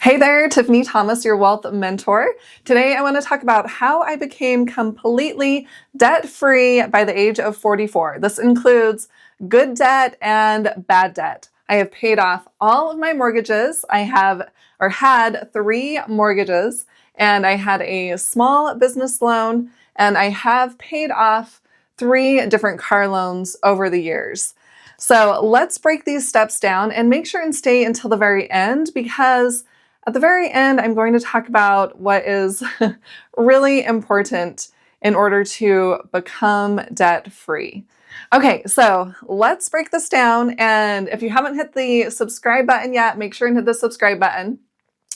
Hey there, Tiffany Thomas, your wealth mentor. Today I want to talk about how I became completely debt-free by the age of 44. This includes good debt and bad debt. I have paid off all of my mortgages. I had 3 mortgages, and I had a small business loan, and I have paid off 3 different car loans over the years. So let's break these steps down and make sure and stay until the very end, because at the very end, I'm going to talk about what is really important in order to become debt-free. Okay, so let's break this down. And if you haven't hit the subscribe button yet, make sure and hit the subscribe button.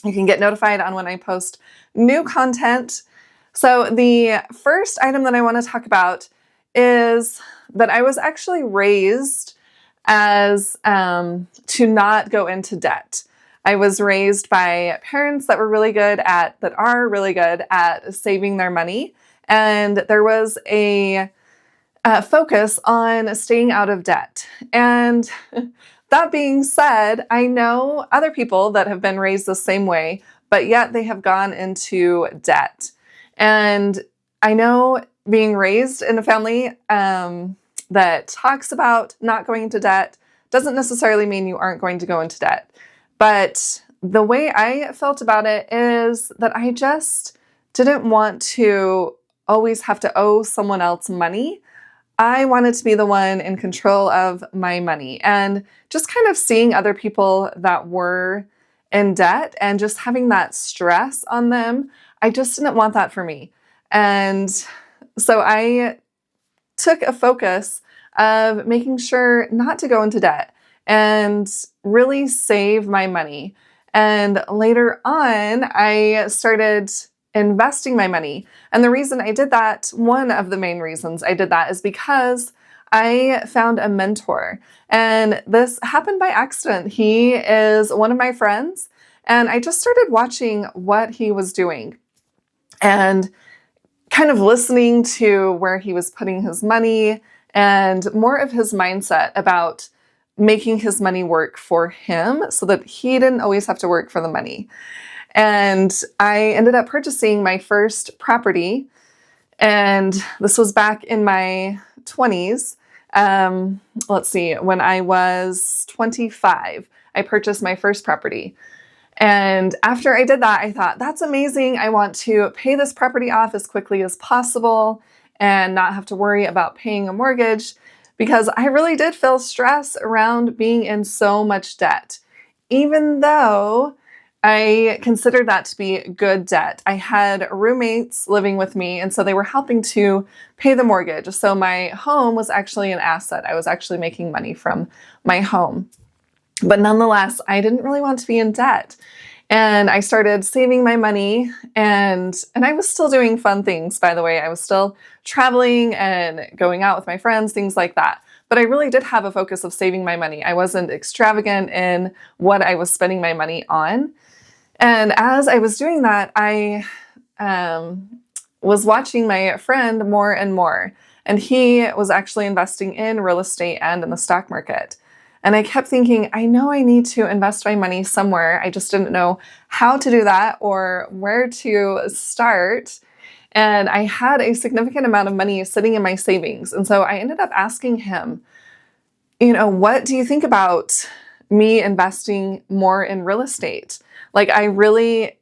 You can get notified on when I post new content. So the first item that I want to talk about is that I was actually raised as to not go into debt. I was raised by parents that are really good at saving their money, and there was a focus on staying out of debt. And that being said, I know other people that have been raised the same way, but yet they have gone into debt. And I know being raised in a family that talks about not going into debt doesn't necessarily mean you aren't going to go into debt. But the way I felt about it is that I just didn't want to always have to owe someone else money. I wanted to be the one in control of my money, and just kind of seeing other people that were in debt and just having that stress on them, I just didn't want that for me. And so I took a focus of making sure not to go into debt and really save my money. And later on, I started investing my money. And the reason I did that, one of the main reasons I did that, is because I found a mentor. And this happened by accident. He is one of my friends, and I just started watching what he was doing and kind of listening to where he was putting his money and more of his mindset about making his money work for him so that he didn't always have to work for the money. And I ended up purchasing my first property, and this was back in my 20s. Let's see, when I was 25, I purchased my first property. And after I did that, I thought, that's amazing. I want to pay this property off as quickly as possible and not have to worry about paying a mortgage, because I really did feel stress around being in so much debt, even though I considered that to be good debt. I had roommates living with me, and so they were helping to pay the mortgage. So my home was actually an asset. I was actually making money from my home. But nonetheless, I didn't really want to be in debt. And I started saving my money, and I was still doing fun things, by the way. I was still traveling and going out with my friends, things like that. But I really did have a focus of saving my money. I wasn't extravagant in what I was spending my money on. And as I was doing that, I was watching my friend more and more. And he was actually investing in real estate and in the stock market. And I kept thinking, I know I need to invest my money somewhere. I just didn't know how to do that or where to start. And I had a significant amount of money sitting in my savings. And so I ended up asking him, what do you think about me investing more in real estate? Like, I really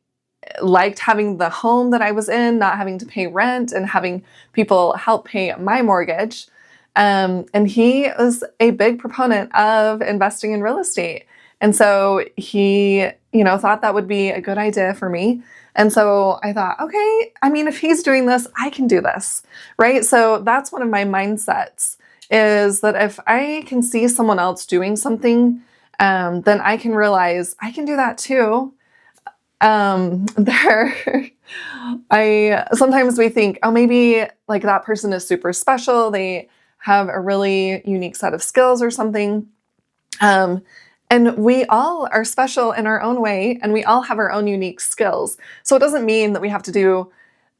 liked having the home that I was in, not having to pay rent and having people help pay my mortgage. And he was a big proponent of investing in real estate. And so he, thought that would be a good idea for me. And so I thought, okay, if he's doing this, I can do this, right? So that's one of my mindsets, is that if I can see someone else doing something, then I can realize I can do that too. Sometimes we think, oh, maybe like that person is super special. They have a really unique set of skills or something. And we all are special in our own way, and we all have our own unique skills. So it doesn't mean that we have to do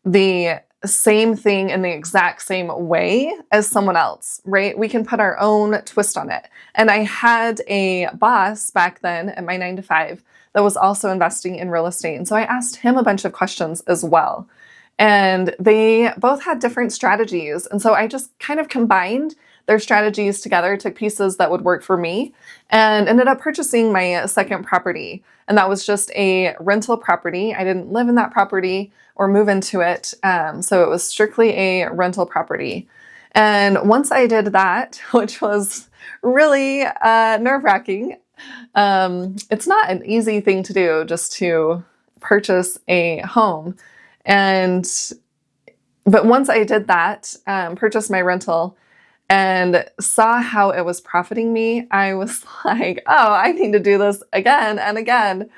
the same thing in the exact same way as someone else, right? We can put our own twist on it. And I had a boss back then at my 9 to 5 that was also investing in real estate. And so I asked him a bunch of questions as well. And they both had different strategies. And so I just kind of combined their strategies together, took pieces that would work for me, and ended up purchasing my second property. And that was just a rental property. I didn't live in that property or move into it. So it was strictly a rental property. And once I did that, which was really nerve-wracking, it's not an easy thing to do, just to purchase a home. But once I did that, purchased my rental and saw how it was profiting me, I was like, oh, I need to do this again and again.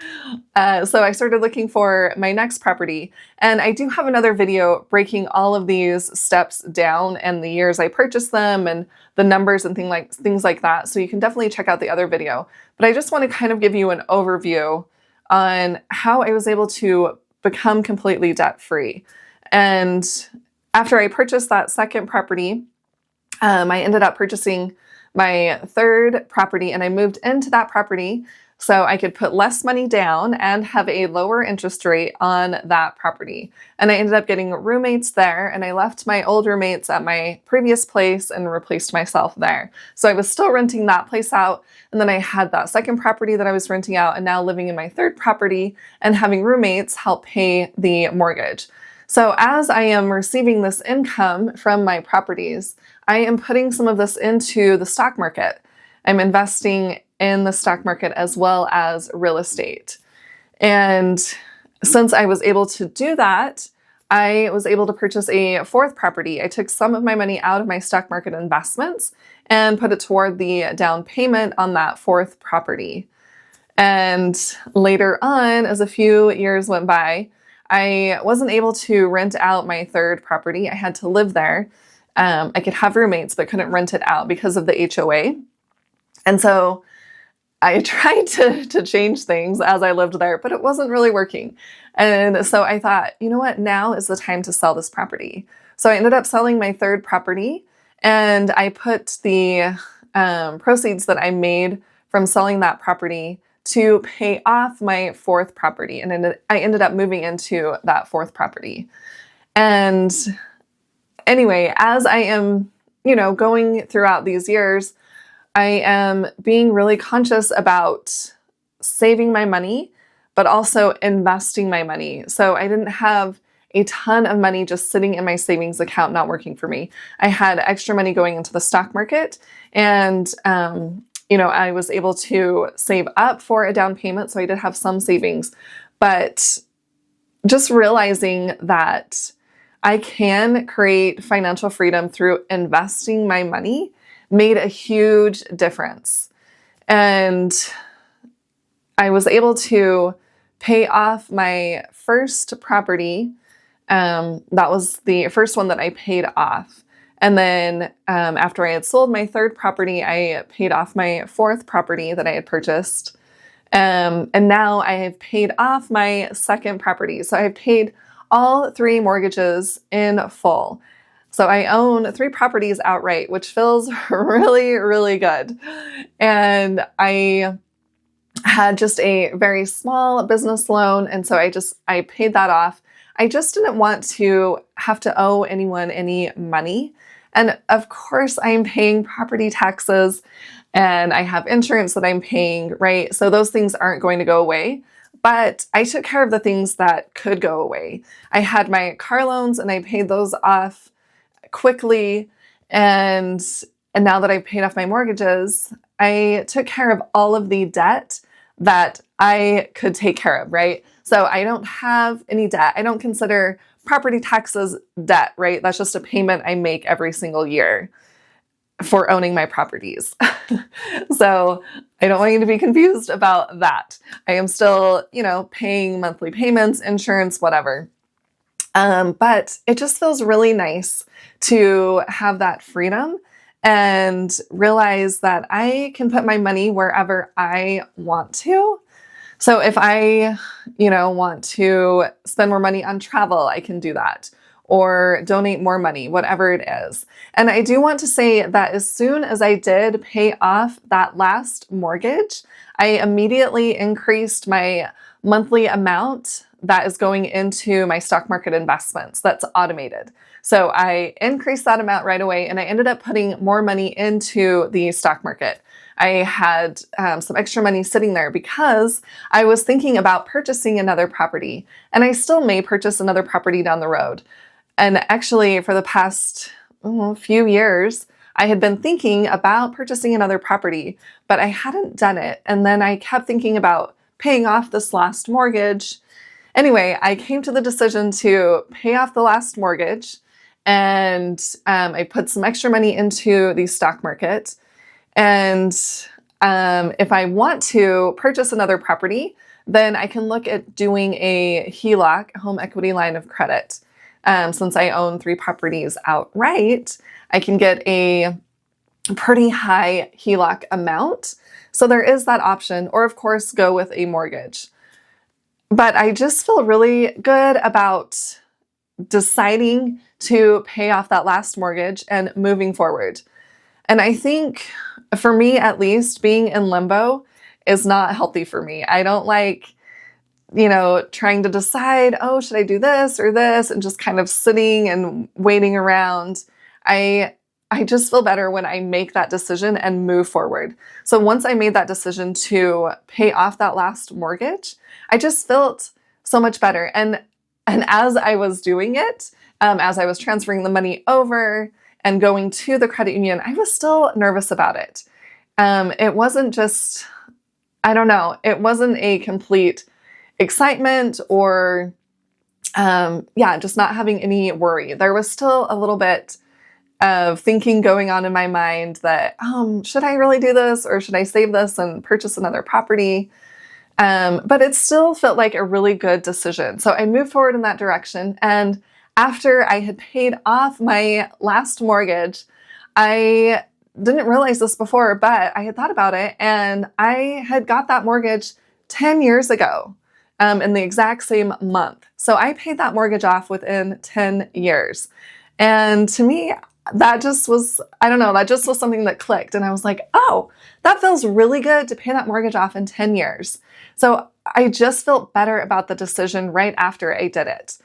So I started looking for my next property. And I do have another video breaking all of these steps down and the years I purchased them and the numbers and things like that. So you can definitely check out the other video. But I just want to kind of give you an overview on how I was able to become completely debt-free. And after I purchased that second property, I ended up purchasing my third property, and I moved into that property so I could put less money down and have a lower interest rate on that property. And I ended up getting roommates there, and I left my old roommates at my previous place and replaced myself there. So I was still renting that place out, and then I had that second property that I was renting out, and now living in my third property and having roommates help pay the mortgage. So as I am receiving this income from my properties, I am putting some of this into the stock market. I'm investing in the stock market as well as real estate. And since I was able to do that, I was able to purchase a fourth property. I took some of my money out of my stock market investments and put it toward the down payment on that fourth property. And later on, as a few years went by, I wasn't able to rent out my third property. I had to live there. I could have roommates, but couldn't rent it out because of the HOA. And so I tried to change things as I lived there, but it wasn't really working. And so I thought, you know what, now is the time to sell this property. So I ended up selling my third property, and I put the proceeds that I made from selling that property to pay off my fourth property. And I ended up moving into that fourth property. And anyway, as I am, going throughout these years, I am being really conscious about saving my money, but also investing my money. So I didn't have a ton of money just sitting in my savings account, not working for me. I had extra money going into the stock market, and I was able to save up for a down payment, so I did have some savings. But just realizing that I can create financial freedom through investing my money made a huge difference. And I was able to pay off my first property. That was the first one that I paid off. And then after I had sold my third property, I paid off my fourth property that I had purchased. And now I have paid off my second property. So I have paid all three mortgages in full. So I own 3 properties outright, which feels really, really good. And I had just a very small business loan. And so I paid that off. I just didn't want to have to owe anyone any money. And of course, I'm paying property taxes and I have insurance that I'm paying, right? So those things aren't going to go away. But I took care of the things that could go away. I had my car loans and I paid those off quickly. And now that I've paid off my mortgages, I took care of all of the debt that I could take care of, right? So I don't have any debt. I don't consider property taxes debt, right? That's just a payment I make every single year for owning my properties. So I don't want you to be confused about that. I am still, paying monthly payments, insurance, whatever. But it just feels really nice to have that freedom and realize that I can put my money wherever I want to. So if I, want to spend more money on travel, I can do that. or donate more money, whatever it is. And I do want to say that as soon as I did pay off that last mortgage, I immediately increased my monthly amount that is going into my stock market investments. That's automated. So I increased that amount right away, and I ended up putting more money into the stock market. I had some extra money sitting there because I was thinking about purchasing another property, and I still may purchase another property down the road. And actually, for the past few years, I had been thinking about purchasing another property, but I hadn't done it. And then I kept thinking about paying off this last mortgage. Anyway, I came to the decision to pay off the last mortgage, and I put some extra money into the stock market. And if I want to purchase another property, then I can look at doing a HELOC, home equity line of credit. Since I own 3 properties outright, I can get a pretty high HELOC amount. So there is that option, or of course, go with a mortgage. But I just feel really good about deciding to pay off that last mortgage and moving forward. And I think, for me at least, being in limbo is not healthy for me. I don't like, trying to decide, oh, should I do this or this, and just kind of sitting and waiting around. I just feel better when I make that decision and move forward. So once I made that decision to pay off that last mortgage, I just felt so much better. And as I was doing it, as I was transferring the money over and going to the credit union, I was still nervous about it. It wasn't just, it wasn't a complete excitement or, just not having any worry. There was still a little bit of thinking going on in my mind that, should I really do this, or should I save this and purchase another property? But it still felt like a really good decision. So I moved forward in that direction. And after I had paid off my last mortgage, I didn't realize this before, but I had thought about it, and I had got that mortgage 10 years ago, in the exact same month. So I paid that mortgage off within 10 years. And to me, that just was something that clicked. And I was like, oh, that feels really good to pay that mortgage off in 10 years. So I just felt better about the decision right after I did it.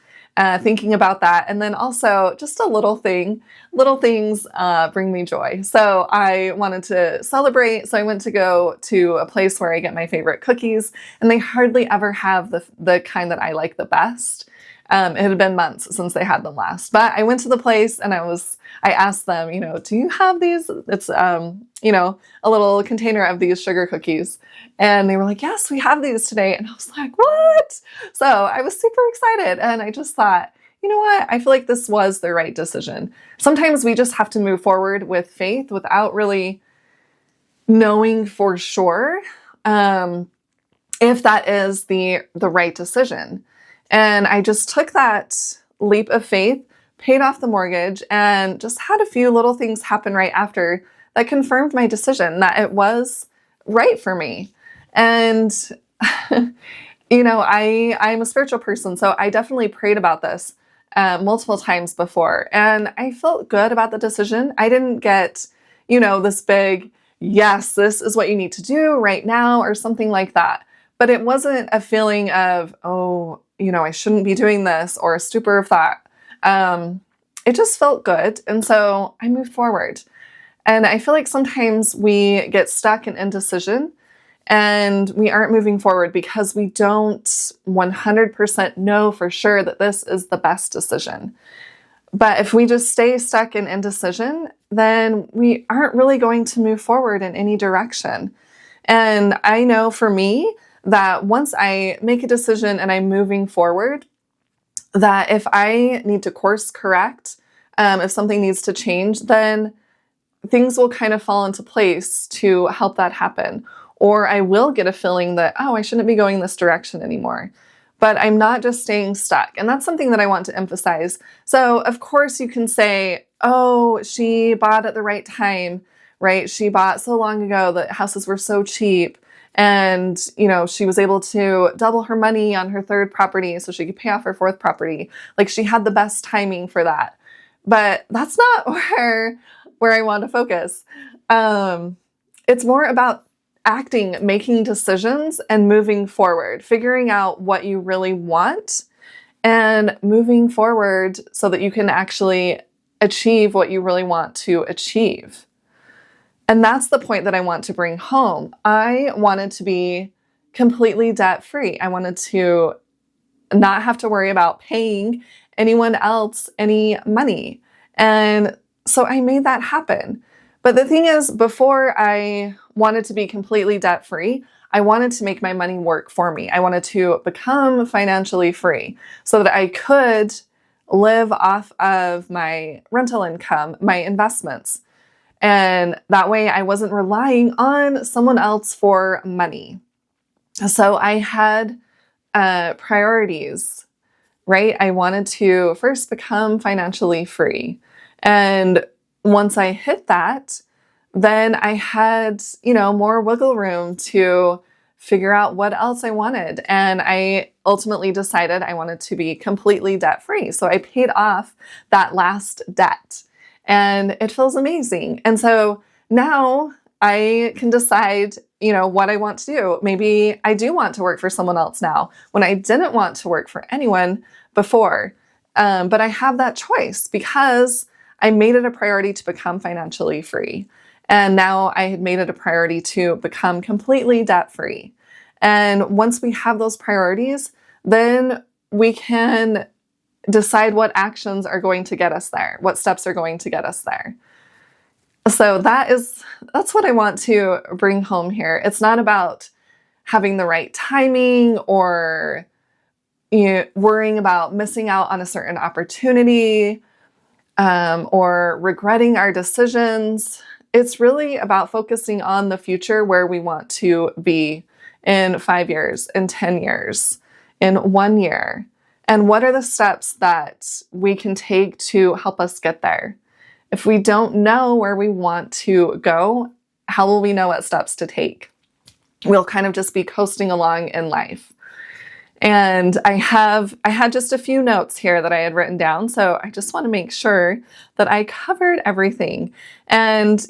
Thinking about that. And then also just a little things bring me joy. So I wanted to celebrate. So I went to go to a place where I get my favorite cookies, and they hardly ever have the kind that I like the best. It had been months since they had them last, but I went to the place and I asked them, do you have these? It's, a little container of these sugar cookies. And they were like, yes, we have these today. And I was like, what? So I was super excited. And I just thought, you know what? I feel like this was the right decision. Sometimes we just have to move forward with faith without really knowing for sure, if that is the right decision. And I just took that leap of faith, paid off the mortgage, and just had a few little things happen right after that confirmed my decision that it was right for me. And, I'm a spiritual person, so I definitely prayed about this multiple times before. And I felt good about the decision. I didn't get, this big, yes, this is what you need to do right now or something like that. But it wasn't a feeling of, oh, I shouldn't be doing this, or a stupor of thought. It just felt good. And so I moved forward. And I feel like sometimes we get stuck in indecision and we aren't moving forward because we don't 100% know for sure that this is the best decision. But if we just stay stuck in indecision, then we aren't really going to move forward in any direction. And I know for me that once I make a decision and I'm moving forward, that if I need to course correct, if something needs to change, then things will kind of fall into place to help that happen. Or I will get a feeling that, oh, I shouldn't be going this direction anymore. But I'm not just staying stuck. And that's something that I want to emphasize. So of course you can say, oh, she bought at the right time, right? She bought so long ago that houses were so cheap And, she was able to double her money on her third property so she could pay off her fourth property. Like, she had the best timing for that. But that's not where I want to focus. It's more about acting, making decisions, and moving forward, figuring out what you really want and moving forward so that you can actually achieve what you really want to achieve. And that's the point that I want to bring home. I wanted to be completely debt-free. I wanted to not have to worry about paying anyone else any money. And so I made that happen. But the thing is, before I wanted to be completely debt-free, I wanted to make my money work for me. I wanted to become financially free so that I could live off of my rental income, my investments. And that way I wasn't relying on someone else for money. So I had priorities, right? I wanted to first become financially free. And once I hit that, then I had, more wiggle room to figure out what else I wanted. And I ultimately decided I wanted to be completely debt-free. So I paid off that last debt. And it feels amazing. And so now I can decide, what I want to do. Maybe I do want to work for someone else now when I didn't want to work for anyone before. But I have that choice because I made it a priority to become financially free. And now I had made it a priority to become completely debt-free. And once we have those priorities, then we can decide what actions are going to get us there, what steps are going to get us there. So that's what I want to bring home here. It's not about having the right timing or worrying about missing out on a certain opportunity or regretting our decisions. It's really about focusing on the future where we want to be in 5 years, in 10 years, in 1 year. And what are the steps that we can take to help us get there? If we don't know where we want to go, how will we know what steps to take? We'll kind of just be coasting along in life. And I had just a few notes here that I had written down. So I just want to make sure that I covered everything. And,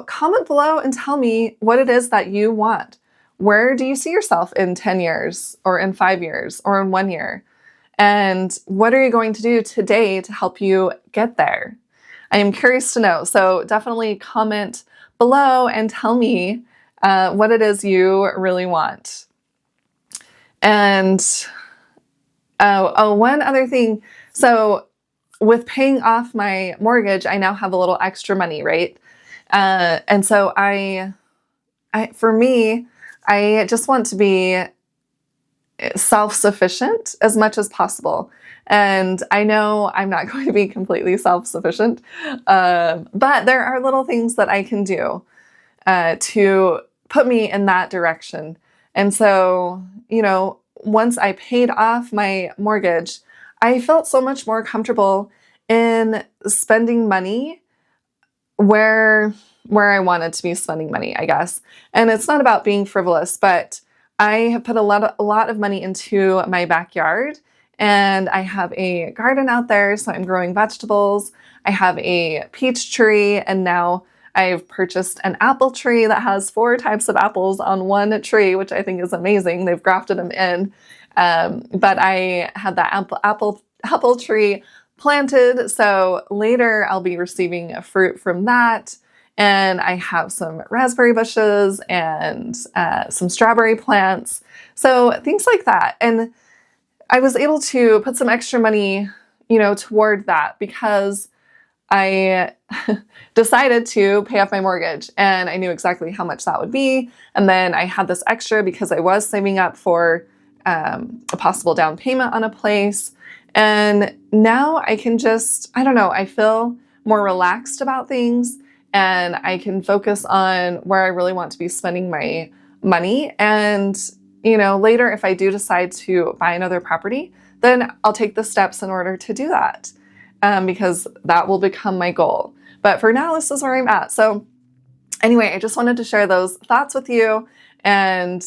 comment below and tell me what it is that you want. Where do you see yourself in 10 years or in 5 years or in 1 year? And what are you going to do today to help you get there? I am curious to know. So definitely comment below and tell me what it is you really want. And one other thing. So with paying off my mortgage, I now have a little extra money, right? And so for me, I just want to be self-sufficient as much as possible. And I know I'm not going to be completely self-sufficient, but there are little things that I can do to put me in that direction. And so, once I paid off my mortgage, I felt so much more comfortable in spending money where I wanted to be spending money, I guess. And it's not about being frivolous, but I have put a lot of money into my backyard, and I have a garden out there, so I'm growing vegetables. I have a peach tree, and now I've purchased an apple tree that has 4 types of apples on one tree, which I think is amazing. They've grafted them in. But I had that apple tree planted, so later I'll be receiving a fruit from that. And I have some raspberry bushes and some strawberry plants. So things like that. And I was able to put some extra money, toward that because I decided to pay off my mortgage and I knew exactly how much that would be. And then I had this extra because I was saving up for a possible down payment on a place. And now I can just, I feel more relaxed about things. And I can focus on where I really want to be spending my money. And, later, if I do decide to buy another property, then I'll take the steps in order to do that because that will become my goal. But for now, this is where I'm at. So anyway, I just wanted to share those thoughts with you. and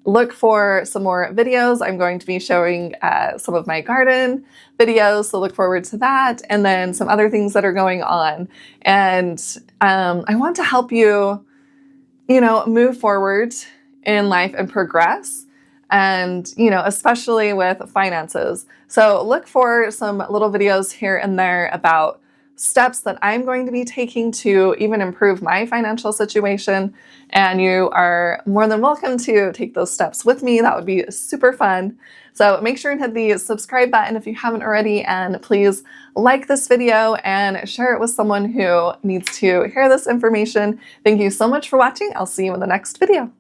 look for some more videos. I'm going to be showing some of my garden videos, so look forward to that, and then some other things that are going on. And I want to help you, move forward in life and progress, and, especially with finances. So look for some little videos here and there about steps that I'm going to be taking to even improve my financial situation. And you are more than welcome to take those steps with me. That would be super fun. So make sure and hit the subscribe button if you haven't already, and please like this video and share it with someone who needs to hear this information. Thank you so much for watching. I'll see you in the next video.